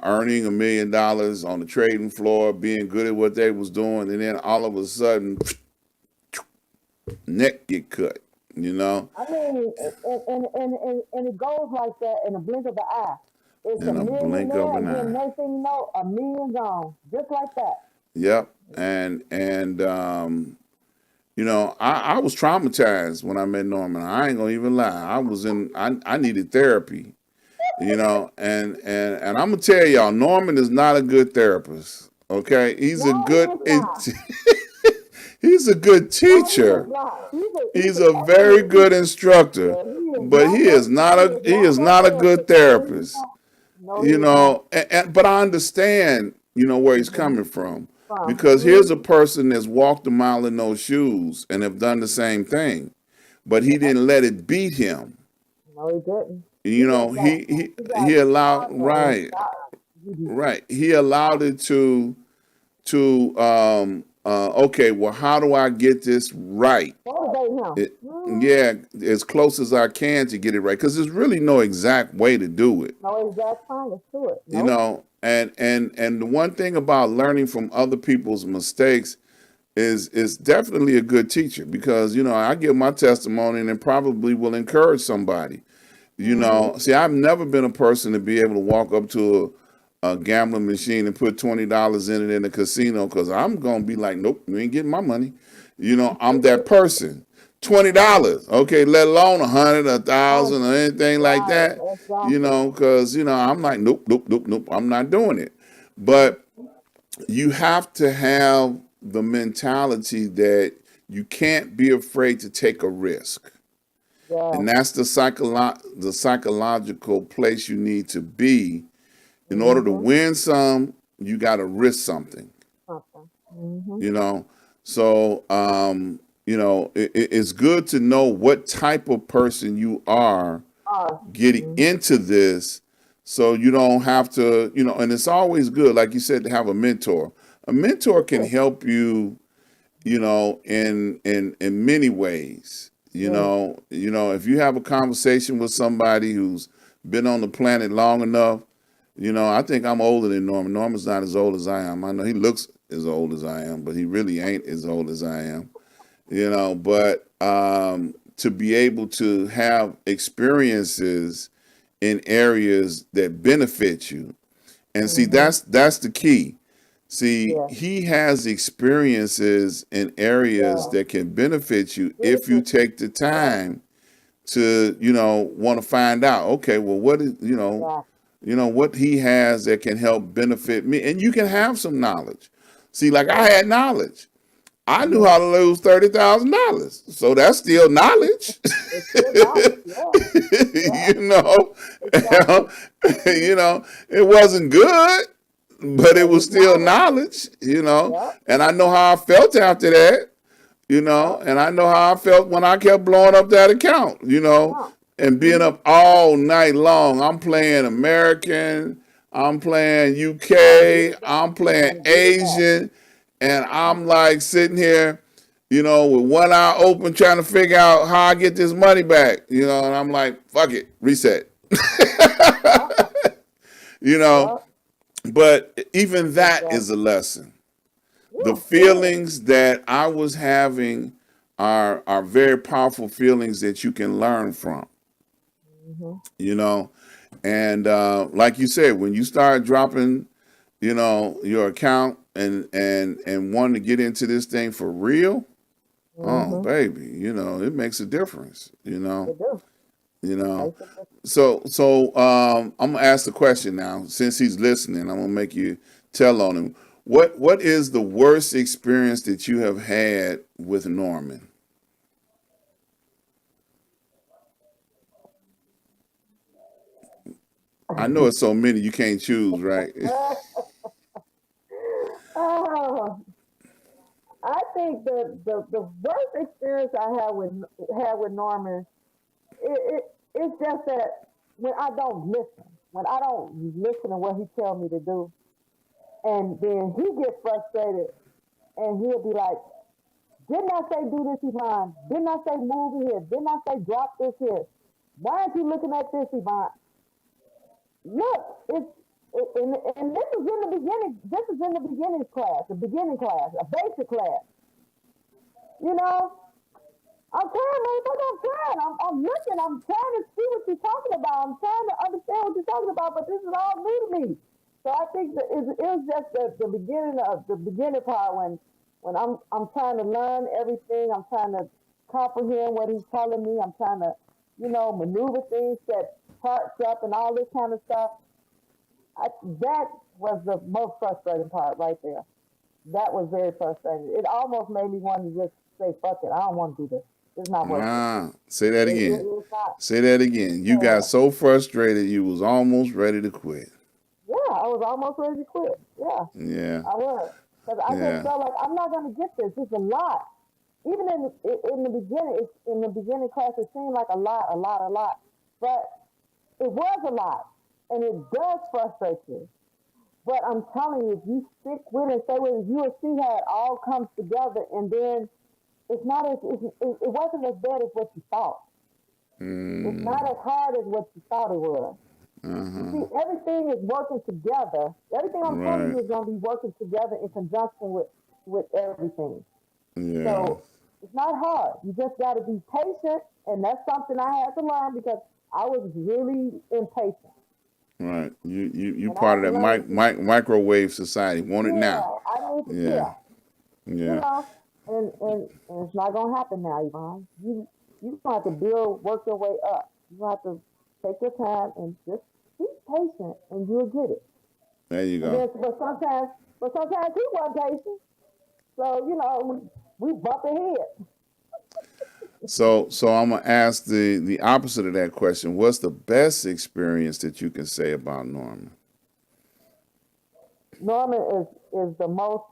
earning $1 million on the trading floor, being good at what they was doing, and then all of a sudden, neck get cut. You know, I mean, and it goes like that in a blink of an eye. It's a in a blink of millionaire, an and then eye. next thing you know, a million gone, just like that. Yep. And I was traumatized when I met Norman. I ain't gonna even lie. I needed therapy. And I'm gonna tell y'all, Norman is not a good therapist. Okay, No, he is not. he's a good No, he is teacher. not. He's He's an a very excellent good teacher. instructor, Yeah, he is but not he no is not he a is he not is no not a good therapist. No, he is therapist. not. No, he is not. But I understand, where he's Mm-hmm. coming from, From. because here's a Mm-hmm. person that's walked a mile in those shoes and have done the same thing, but he Yep. didn't let it beat him. No, he didn't. You He know, just got he he he he got allowed smarter and right, got he right. He allowed it to okay, well, how do I get this right? motivate him. It, Mm-hmm. yeah, as close as I can to get it right, because there's really no exact way to do it. No exact science to it. Nope. And the one thing about learning from other people's mistakes is definitely a good teacher, because I give my testimony and it probably will encourage somebody. Mm-hmm. See, I've never been a person to be able to walk up to a gambling machine and put $20 in it in a casino, because I'm gonna be like, nope, you ain't getting my money. I'm that person. $20, okay, let alone 100, 1,000, or anything like Right. that. Exactly. Because I'm like, nope, nope, nope, nope, I'm not doing it. But you have to have the mentality that you can't be afraid to take a risk. Yeah. And that's the psychological place you need to be. In order to Mm-hmm. win some, you got to risk something, Something. Mm-hmm. you know? So, it's good to know what type of person you are getting Mm-hmm. into this, so you don't have to, and it's always good, like you said, to have a mentor. A mentor can Yes. help you, in many ways. Yes. If you have a conversation with somebody who's been on the planet long enough, I think I'm older than Norman. Norman's not as old as I am. I know he looks as old as I am, but he really ain't as old as I am. But to be able to have experiences in areas that benefit you, and see, Mm-hmm. that's the key. See, Yes. he has experiences in areas Yeah. that can benefit you if you Benefit. take the Right. time to, want to find out, okay, well, what is, Yeah. what he has that can help benefit me. And you can have some knowledge. See, like I had knowledge. I knew Mm-hmm. how to lose $30,000. So that's still knowledge. It's still knowledge. Yeah. Yeah. you know, Exactly. it wasn't good. but it But was it's still knowledge. knowledge, you know. Yep, And I know how I felt after that, you know, yep, and I know how I felt when I kept blowing up that account, you know, yeah. and being Mm-hmm. up all night long. I'm playing American, I'm playing Trying to get UK, it back. I'm playing Trying to get it back. Asian, and I'm like sitting here, you know, with one eye open trying to figure out how I get this money back, you know, and I'm like, fuck it, reset, Yep, you know. yep, But even that is a exactly. lesson. The Yeah, it is. feelings that I was having are very powerful feelings that you can learn from, Mm-hmm. you know. And like you said, when you start dropping, you know, your account and wanting to get into this thing for real, oh Mm-hmm. baby, you know, it makes a difference, you know. It do. You know. Makes a difference. So I'm gonna ask the question now. Since he's listening, I'm gonna make you tell on him. What is the worst experience that you have had with Norman? I know it's so many you can't choose, right? Oh, I think the worst experience I had with Norman, it's just that when I don't listen to what he tell me to do, and then he gets frustrated, and he'll be like, "Didn't I say do this, Yvonne? Didn't I say move here? Didn't I say drop this here? Why aren't you looking at this, Yvonne? Look, and this is in the beginning. This is in the beginning class, the beginning class, a basic class. You know, I'm trying, man. I'm trying. I'm looking. I'm trying to see what you're talking about. I'm trying to understand what you're talking about. But this is all new to me. So I think that it was just the beginning of the beginning part when I'm trying to learn everything. I'm trying to comprehend what he's telling me. I'm trying to, maneuver things, set parts up, and all this kind of stuff. That was the most frustrating part right there. That was very frustrating. It almost made me want to just say, "Fuck it, I don't want to do this. It's not worth it." Ah, say that again. It's not. Say that again. You got Yeah, so frustrated you was almost ready to quit. yeah. I was almost ready to quit. Yeah, Yeah, I was because I just yeah. felt like I'm not going to get this. It's a lot. Even in the beginning class, it seemed like a lot, a lot, a lot, but it was a lot, and it does frustrate you. But I'm telling you, if you stick with it and stay with it, you will see how it all comes together. And then it's not as it wasn't as bad as what you thought. It's not Mm, as hard as what you thought it was. You see, uh-huh. everything is working together. Everything I'm telling Right. you is going to be working together in conjunction with everything. Yeah. So it's not hard. You just got to be patient, and that's something I had to learn because I was really impatient, Right. You and I part had of to that learn to. microwave society. Want it now. Yeah, I need to. Yeah. Yeah, you Yeah. know, and it's not gonna happen now, Yvonne. You gonna have to work your way up. You gonna have to take your time and just be patient, and you'll get it. There you And go. then, but sometimes he wasn't patient, so we bump ahead. So I'm gonna ask the opposite of that question. What's the best experience that you can say about Norman? Norman is the most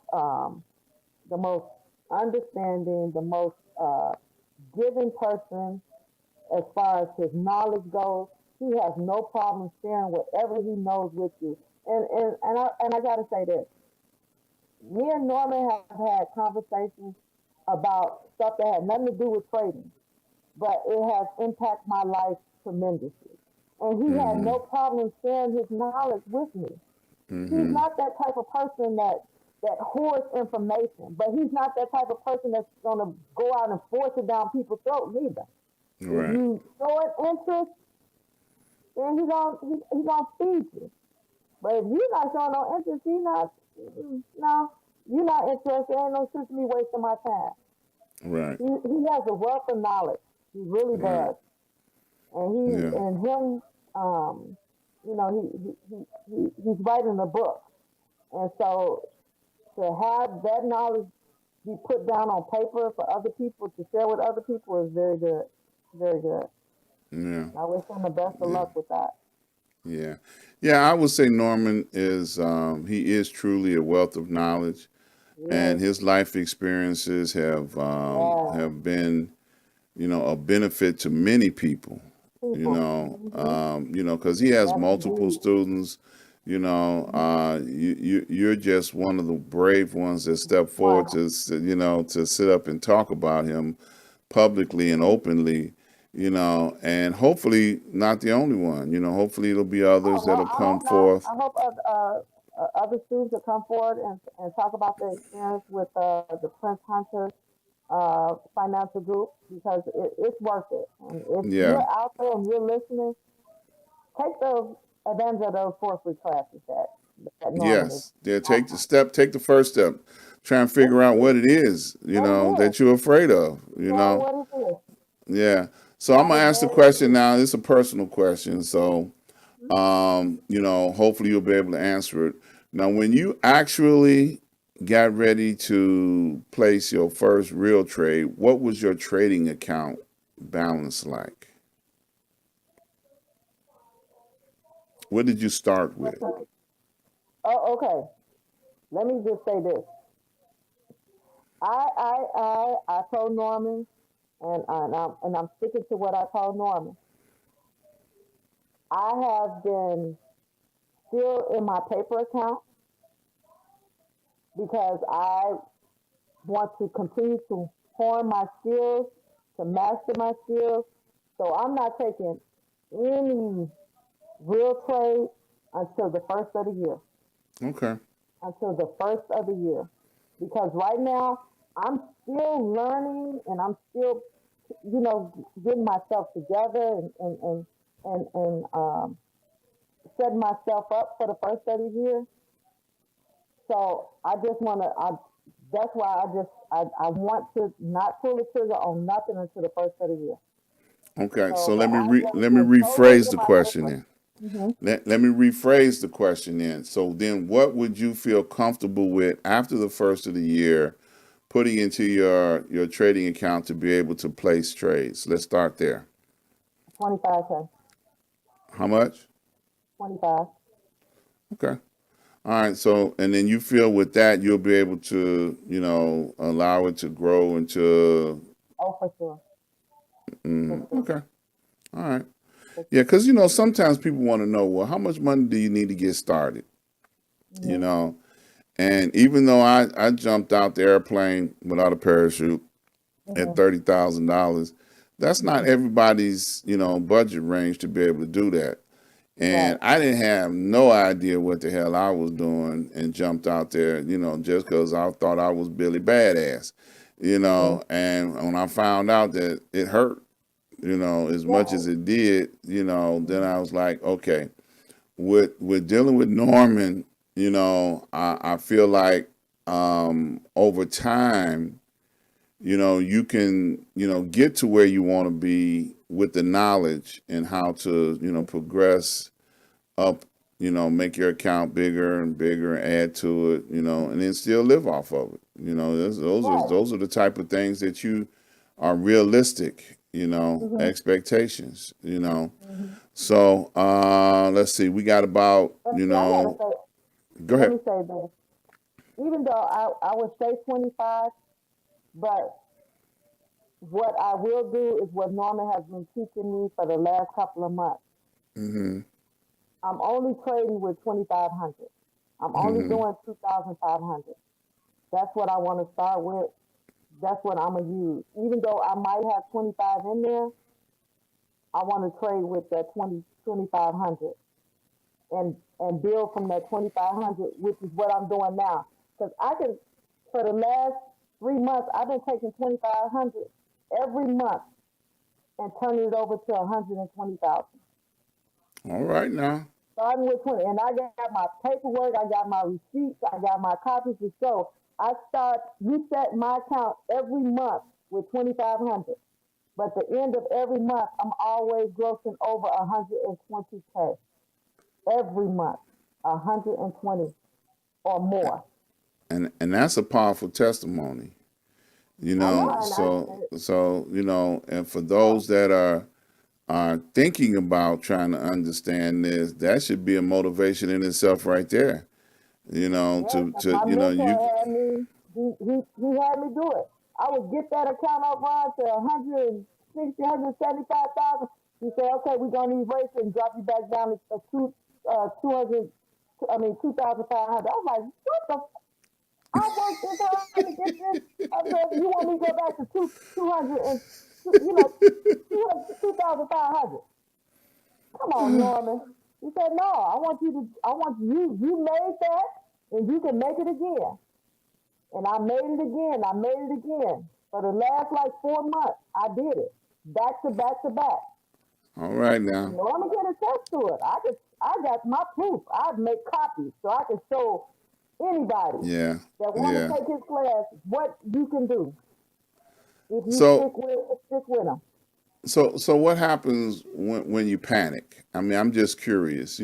understanding, the most giving person as far as his knowledge goes. He has no problem sharing whatever he knows with you. And I gotta say this. Me and Norman have had conversations about stuff that had nothing to do with trading, but it has impacted my life tremendously. And he had Mm-hmm. no problem sharing his knowledge with me. He's Mm-hmm. not that type of person that hoards information, but he's not that type of person that's gonna go out and force it down people's throats either. If Right. you show an interest, then he gonna feed you. But if you're not showing no interest, no, you're not interested. Ain't no sense in me wasting my time. Right. He has a wealth of knowledge. He really Right. does, and Yeah. him, um, he's writing a book, and so to have that knowledge be put down on paper for other people to share with other people is very good, very good. Yeah. I wish him the best of Yeah. luck with that. Yeah. Yeah, I would say Norman is he is truly a wealth of knowledge, and Yes, his life experiences yeah. have been, a benefit to many people. People. Because he has Yes, multiple indeed. students. You're just one of the brave ones that step forward One. to to sit up and talk about him publicly and openly. And hopefully not the only one. Hopefully it'll be Oh others no, that'll I come hope not. forth. I hope other students will come forward and talk about their experience with the Prince Hunter financial group because it's worth it. And if Yeah. you're out there and you're listening, take those advantage of those 4 free classes that Norman is Yes. Yeah. offering. Take the first step. Try and Just figure out see what it is, what it is. that you're afraid of. Yeah, what it is. Yeah. So I'm That gonna is ask the very question true. now. It's a personal question, so hopefully you'll be able to answer it. Now, when you actually got ready to place your first real trade, what was your trading account balance like? What did you start with? Oh, okay. Let me just say this. I told Norman, and I'm sticking to what I told Norman. I have been still in my paper account because I want to continue to hone my skills, to master my skills. So I'm not taking any real trade until the first of the year. Okay. Until the first of the year. Because right now I'm still learning and I'm still, getting myself together and setting myself up for the first of the year. So I just want to, that's why I want to not pull the trigger on nothing until the first of the year. Okay. So, So but I'm going let to me get totally rephrase in the my question paper. then. Hmm. Let me rephrase the question then. So then, what would you feel comfortable with after the first of the year putting into your trading account to be able to place trades? Let's start there. 25K. How much? 25. Okay. All right. So, and then you feel with that, you'll be able to, allow it to grow into. Oh, for sure. For sure. Okay. All right. For Yeah. sure. Because, sometimes people want to know, well, how much money do you need to get started? You Hmm. know, and even though I jumped out the airplane without a parachute at Hmm. $30,000, that's not everybody's, budget range to be able to do that. And Right. I didn't have no idea what the hell I was doing and jumped out there, just because I thought I was Billy Badass, Hmm. and when I found out that it hurt, as much Yeah. as it did, then Hmm. I was like, okay, with dealing with Norman, I feel like over time, you can, get to where you want to be with the knowledge and how to, progress up, make your account bigger and bigger and add to it, and then still live off of it. Right. Those are the type of things that you are realistic, Hmm. expectations, Hmm. So let's see, we got about, But see, I gotta say, go let ahead. me say this. Even though I would say 25, but what I will do is what Norman has been teaching me for the last couple of months. Hmm. I'm only trading with 2,500. I'm only Hmm. doing 2,500. That's what I want to start with. That's what I'm gonna use. Even though I might have 25 in there, I want to trade with that 2,500 and build from that 2,500, which is what I'm doing now. Because I can, for the last 3 months, I've been taking 2,500 every month and turning it over to 120,000. All right now. Starting with 20, and I got my paperwork, I got my receipts, I got my copies to show. I start reset my account every month with 2,500. But at the end of every month, I'm always grossing over 120K every month, 120 or more. And that's a powerful testimony, I know, and so and for yeah, those that are are thinking about trying to understand this, that should be a motivation in itself right there. You know, Yes, and to my you know, mentor you had me. He had me do it. I would get that account up Ron to 160, 175,000. He said, "Okay, we're gonna erase it and drop you back down to 200. I mean 2,500." I was like, "What the? I worked this hard to get this." I said, "You want me to go back to 200 and you know 2,500? Come on, Norman." He said, "No, I want you. You made that, and you can make it again." And I made it again. I made it again. For the last like 4 months, I did it back to back to back. all right And now. Norman can attest to it. I got my proof. I've made copies so I can show anybody Yeah, that want to yeah. take his class what you can do if you So stick with them. so what happens when you panic? I mean, I'm just curious,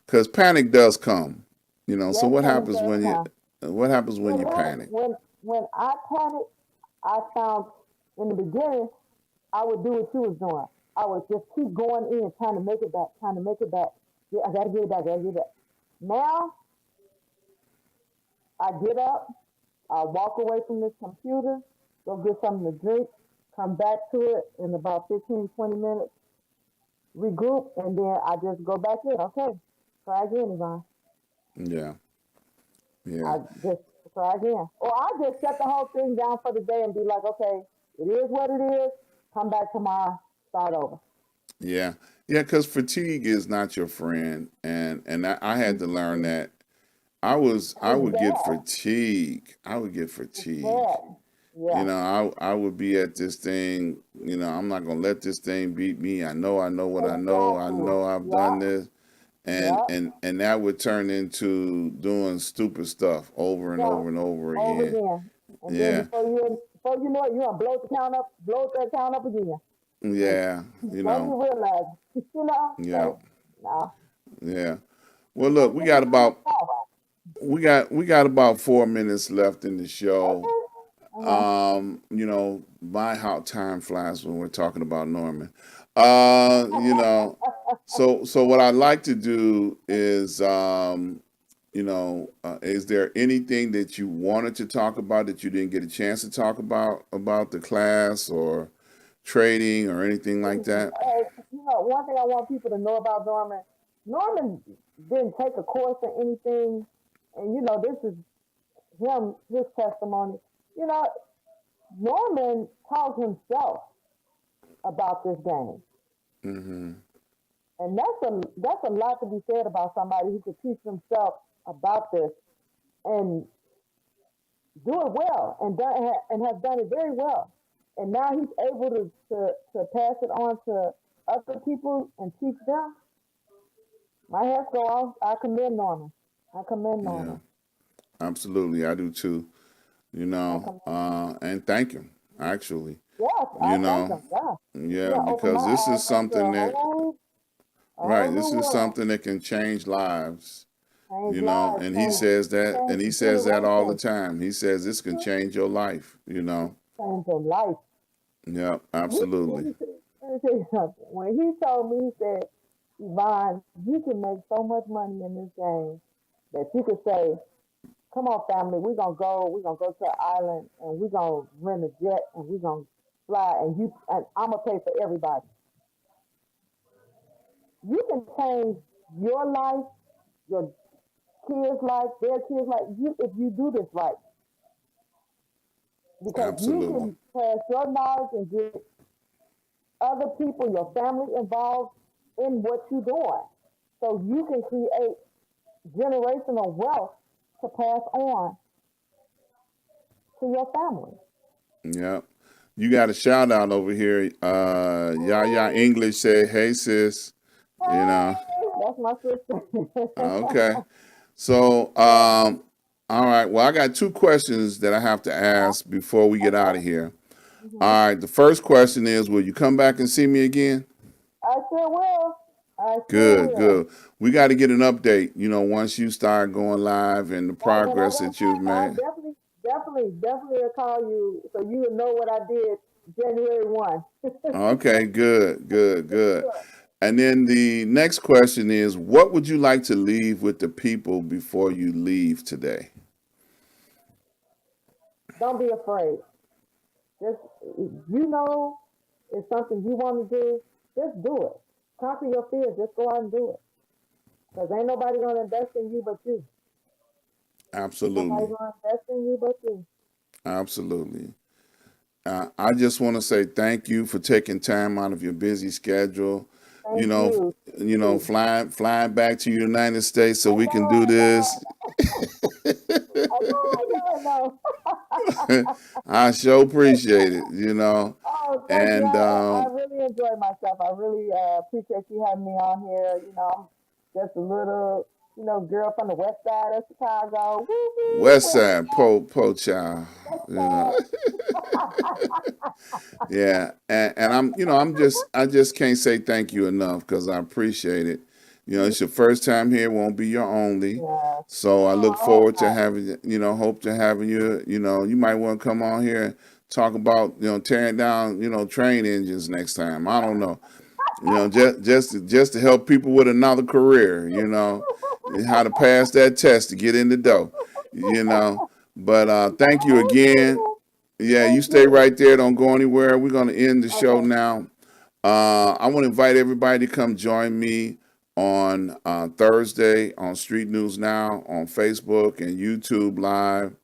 because panic does come. So Yes, what panic happens does when you come. what happens when When you that panic? when I panicked, I found in the beginning I would do what you was doing. I would just keep going in, trying to make it back, trying to make it back. Yeah, I gotta get it back, I gotta get it back. Now I get up, I walk away from this computer, go get something to drink, come back to it in about 15, 20 minutes, regroup, and then I just go back in. Okay, try again, Yvonne. Yeah, yeah, I just try again. Or I just shut the whole thing down for the day and be like, okay, it is what it is. Come back tomorrow, start over. yeah, yeah. Because fatigue is not your friend, and I had to learn that. I It's would get bad. fatigue. I would get It's fatigue. bad. Yeah. I would be at this thing. I'm not gonna let this thing beat me. I know what I know. I Exactly. know I've Yeah. done this, and Yeah. and that would turn into doing stupid stuff over and Yeah. over and over Over again. again. And then Yeah, before you know it, you're gonna blow that count up again. And yeah, don't you realize, yeah, say, no. yeah. Well, So look, give me some advice. we got about 4 minutes left in the show. Okay. Uh-huh. My how time flies when we're talking about Norman. So what I'd like to do is, is there anything that you wanted to talk about that you didn't get a chance to talk about the class or trading or anything like that? One thing I want people to know about Norman. Norman didn't take a course or anything, and this is his testimony. You know, Norman taught himself about this game, Hmm. and that's a lot to be said about somebody who could teach himself about this and do it well and has done it very well. And now he's able to pass it on to other people and teach them. My hats go off. I commend Norman. I commend Yeah, Norman. absolutely. I do too. I commend. And thank him, actually. Yes, I You thank know, him. Yeah, he yeah, done opened my because this is eyes up to something that, a right, whole new this is world. something that can change lives, Change lives, and change he says that all the generations, time. He says this can change your life. change your life. Yeah, He, absolutely. let me tell you something. When he told me, he said, Yvonne, you can make so much money in this game that you could say, come on, family, we're gonna go to an island and we're gonna rent a jet and we're gonna fly and I'm gonna pay for everybody. You can change your life, your kids' life, their kids' life, if you do this right. Because you Absolutely. can pass your knowledge and get other people, your family involved in what you're doing. So you can create generational wealth to pass on to your family. Yeah. You got a shout out over here. Yaya Hey, English said, "Hey sis," you know. hey, that's my sister. Okay. So, all right. Well, I got two questions that I have to ask before we get out Okay. of here. Hmm. All right. The first question is, will you come back and see me again? I sure will. I sure Good, will. good. We got to get an update, once you start going live and the And when I progress go that you've back, I'll made. definitely call you so you will know what I did January 1. Okay, good, good, good. And then the next question is, what would you like to leave with the people before you leave today? Don't be afraid. Just, you know, it's something you want to do, just do it. Conquer your fears. Just go out and do it. Because ain't nobody going to invest in you but you. Nobody Absolutely, going to invest in you but you. absolutely. I just want to say thank you for taking time out of your busy schedule. You Thank know, you. flying back to the United States so I we can know, do I know, this. I know, I know, I know. I sure appreciate it. Oh, thank you. And I really enjoyed myself. I really appreciate you having me on here. I'm just a little, girl from the west side of Chicago. Woo woo, West west Side, Po Child. west You know. side. Yeah, and I just can't say thank you enough because I appreciate it. It's your first time here, won't be your only. Yeah. So I Oh, look I hope forward to not. having, hope to having you. You might want to come on here and talk about, tearing down, train engines next time. I don't know. Just to help people with another career, how to pass that test to get in the door, you know. But thank you again. Okay. Yeah, you Thank stay you. right there. Don't go anywhere. We're going to end the show Okay. now. I want to invite everybody to come join me on Thursday on Street News Now on Facebook and YouTube Live.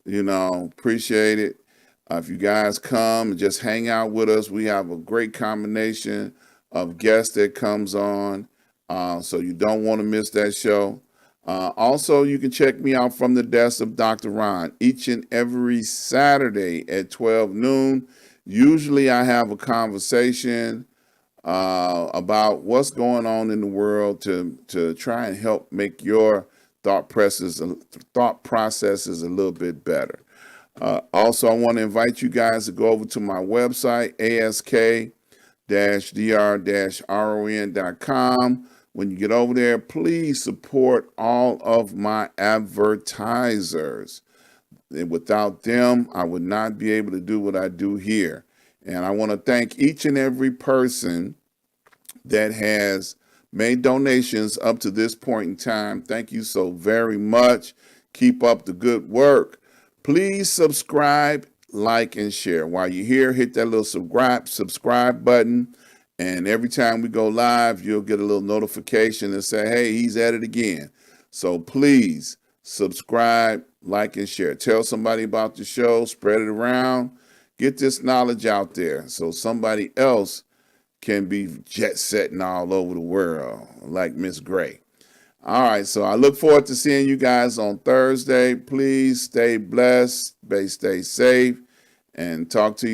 Appreciate it. If you guys come and just hang out with us, we have a great combination of guests that comes on. So you don't want to miss that show. Also, you can check me out from the desk of Dr. Ron each and every Saturday at 12 noon. Usually, I have a conversation about what's going on in the world to try and help make your thought processes a little bit better. Also, I want to invite you guys to go over to my website, ask-dr-ron.com. When you get over there, please support all of my advertisers. And without them, I would not be able to do what I do here. And I want to thank each and every person that has made donations up to this point in time. Thank you so very much. Keep up the good work. Please subscribe, like, and share. While you're here, hit that little subscribe button. And every time we go live, you'll get a little notification that say, hey, he's at it again. So please subscribe, like, and share. Tell somebody about the show, spread it around. Get this knowledge out there so somebody else can be jet setting all over the world like Miss Gray. All right, so I look forward to seeing you guys on Thursday. Please stay blessed, stay safe, and talk to you